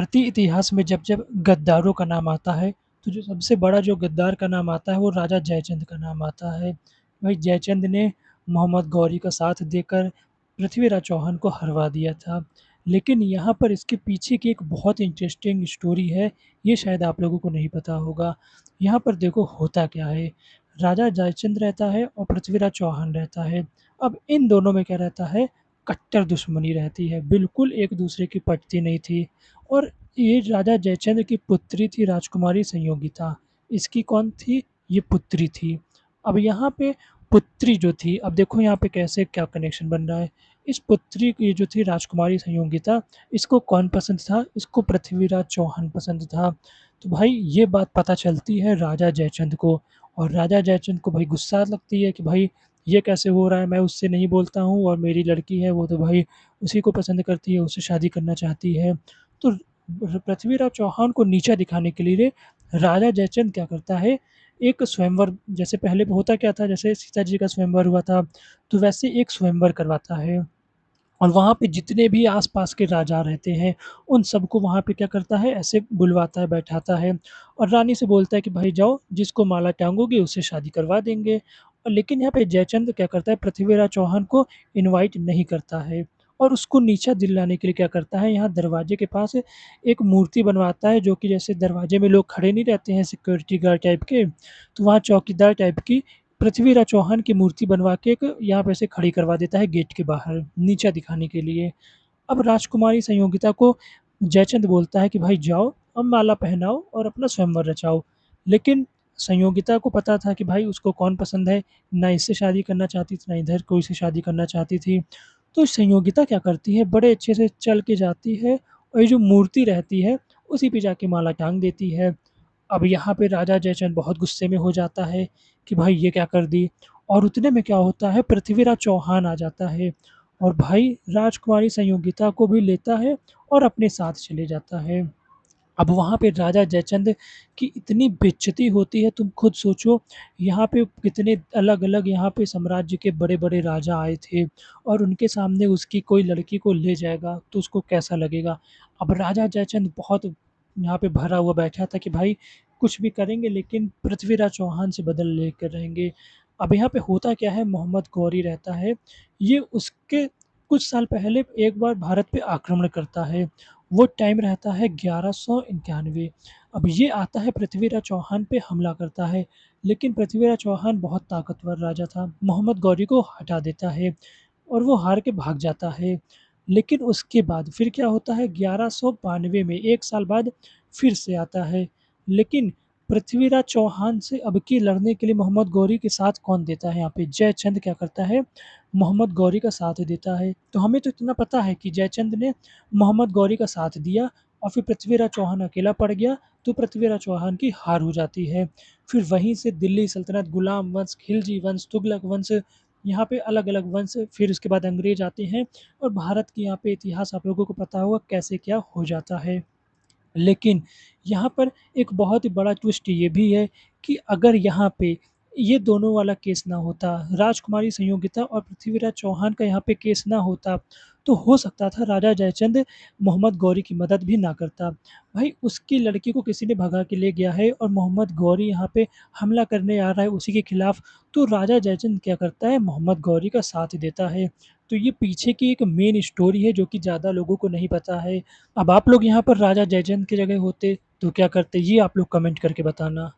भारतीय इतिहास में जब-जब गद्दारों का नाम आता है, तो जो सबसे बड़ा जो गद्दार का नाम आता है, वो राजा जयचंद का नाम आता है। भाई जयचंद ने मोहम्मद गौरी का साथ देकर पृथ्वीराज चौहान को हरवा दिया था। लेकिन यहाँ पर इसके पीछे की एक बहुत इंटरेस्टिंग स्टोरी है, ये शायद आप लोगों को नहीं पता होगा। यहाँ पर देखो होता क्या है, राजा जयचंद रहता है और पृथ्वीराज चौहान रहता है। अब इन दोनों में क्या रहता है, कट्टर दुश्मनी रहती है, बिल्कुल एक-दूसरे की पटती नहीं थी। और ये राजा जयचंद्र की पुत्री थी राजकुमारी संयोगिता। इसकी कौन थी? ये पुत्री थी। अब यहाँ पे पुत्री जो थी, अब देखो यहाँ पे कैसे क्या कनेक्शन बन रहा है। इस पुत्री की जो थी राजकुमारी संयोगिता, इसको कौन पसंद था? इसको पृथ्वीराज चौहान पसंद था। तो भाई ये बात पता चलती है राजा जयचंद को, और राजा जयचंद को भाई गुस्सा लगती है कि भाई ये कैसे हो रहा है? मैं उससे नहीं बोलता हूँ और मेरी लड़की है वो तो भाई उसी को पसंद करती है, उससे शादी करना चाहती है। तो पृथ्वीराज चौहान को नीचा दिखाने के लिए राजा जयचंद क्या करता है, एक स्वयंवर, जैसे पहले होता क्या था, जैसे सीता जी का स्वयंवर हुआ था, तो वैसे एक स्वयंवर करवाता है। और वहाँ पे जितने भी आस-पास के राजा रहते हैं, उन सबको वहाँ पे क्या करता है, ऐसे बुलवाता है, बैठाता है और रानी से बोलता है कि भाई जाओ, जिसको माला टाँगोगे उससे शादी करवा देंगे। और लेकिन यहाँ पे जयचंद क्या करता है, पृथ्वीराज चौहान को इनवाइट नहीं करता है और उसको नीचा दिलाने के लिए क्या करता है, यहाँ दरवाजे के पास एक मूर्ति बनवाता है, जो कि जैसे दरवाजे में लोग खड़े नहीं रहते हैं सिक्योरिटी गार्ड टाइप के, तो वहाँ चौकीदार टाइप की पृथ्वीराज चौहान की मूर्ति बनवा के एक यहाँ पे ऐसे खड़ी करवा देता है गेट के बाहर, नीचा दिखाने के लिए। अब राजकुमारी संयोगिता को जयचंद बोलता है कि भाई जाओ, अब माला पहनाओ और अपना स्वयंवर रचाओ। लेकिन संयोगिता को पता था कि भाई उसको कौन पसंद है, ना इससे शादी करना चाहती थी, ना इधर कोई से शादी करना चाहती थी। तो संयोगिता क्या करती है, बड़े अच्छे से चल के जाती है और ये जो मूर्ति रहती है, उसी पे जाके माला टाँग देती है। अब यहाँ पे राजा जयचंद बहुत गुस्से में हो जाता है कि भाई ये क्या कर दी, और उतने में क्या होता है, पृथ्वीराज चौहान आ जाता है और भाई राजकुमारी संयोगिता को भी लेता है और अपने साथ चले जाता है। अब वहाँ पे राजा जयचंद की इतनी बेइज्जती होती है, तुम खुद सोचो, यहाँ पे कितने अलग-अलग यहाँ पे साम्राज्य के बड़े-बड़े राजा आए थे और उनके सामने उसकी कोई लड़की को ले जाएगा तो उसको कैसा लगेगा। अब राजा जयचंद बहुत यहाँ पे भरा हुआ बैठा था कि भाई कुछ भी करेंगे लेकिन पृथ्वीराज चौहान से बदला लेकर रहेंगे। अब यहाँ पे होता क्या है, मोहम्मद गौरी रहता है, ये उसके कुछ साल पहले एक बार भारत पे आक्रमण करता है। वो टाइम रहता है 1191। अब ये आता है पृथ्वीराज चौहान पे हमला करता है, लेकिन पृथ्वीराज चौहान बहुत ताकतवर राजा था, मोहम्मद गौरी को हटा देता है और वो हार के भाग जाता है। लेकिन उसके बाद फिर क्या होता है, 1192 में 1 साल बाद फिर से आता है। लेकिन पृथ्वीराज चौहान से अब की लड़ने के लिए मोहम्मद गौरी के साथ कौन देता है, यहाँ पे जयचंद क्या करता है, मोहम्मद गौरी का साथ देता है। तो हमें तो इतना पता है कि जयचंद ने मोहम्मद गौरी का साथ दिया और फिर पृथ्वीराज चौहान अकेला पड़ गया, तो पृथ्वीराज चौहान की हार हो जाती है। फिर वहीं से दिल्ली सल्तनत, गुलाम वंश, खिलजी वंश, तुगलक वंश, यहाँ पे अलग-अलग वंश, फिर उसके बाद अंग्रेज आते हैं और भारत की यहाँ पे इतिहास आप लोगों को पता होगा कैसे क्या हो जाता है। लेकिन यहाँ पर एक बहुत ही बड़ा ट्विस्ट ये भी है कि अगर यहाँ पे ये दोनों वाला केस ना होता, राजकुमारी संयोगिता और पृथ्वीराज चौहान का यहाँ पे केस ना होता, तो हो सकता था राजा जयचंद मोहम्मद गौरी की मदद भी ना करता। भाई उसकी लड़की को किसी ने भगा के ले गया है और मोहम्मद गौरी यहाँ पे हमला करने आ रहा है उसी के खिलाफ, तो राजा जयचंद क्या करता है, मोहम्मद गौरी का साथ देता है। तो ये पीछे की एक मेन स्टोरी है जो कि ज़्यादा लोगों को नहीं पता है। अब आप लोग यहाँ पर राजा जयचंद की जगह होते तो क्या करते? ये आप लोग कमेंट करके बताना।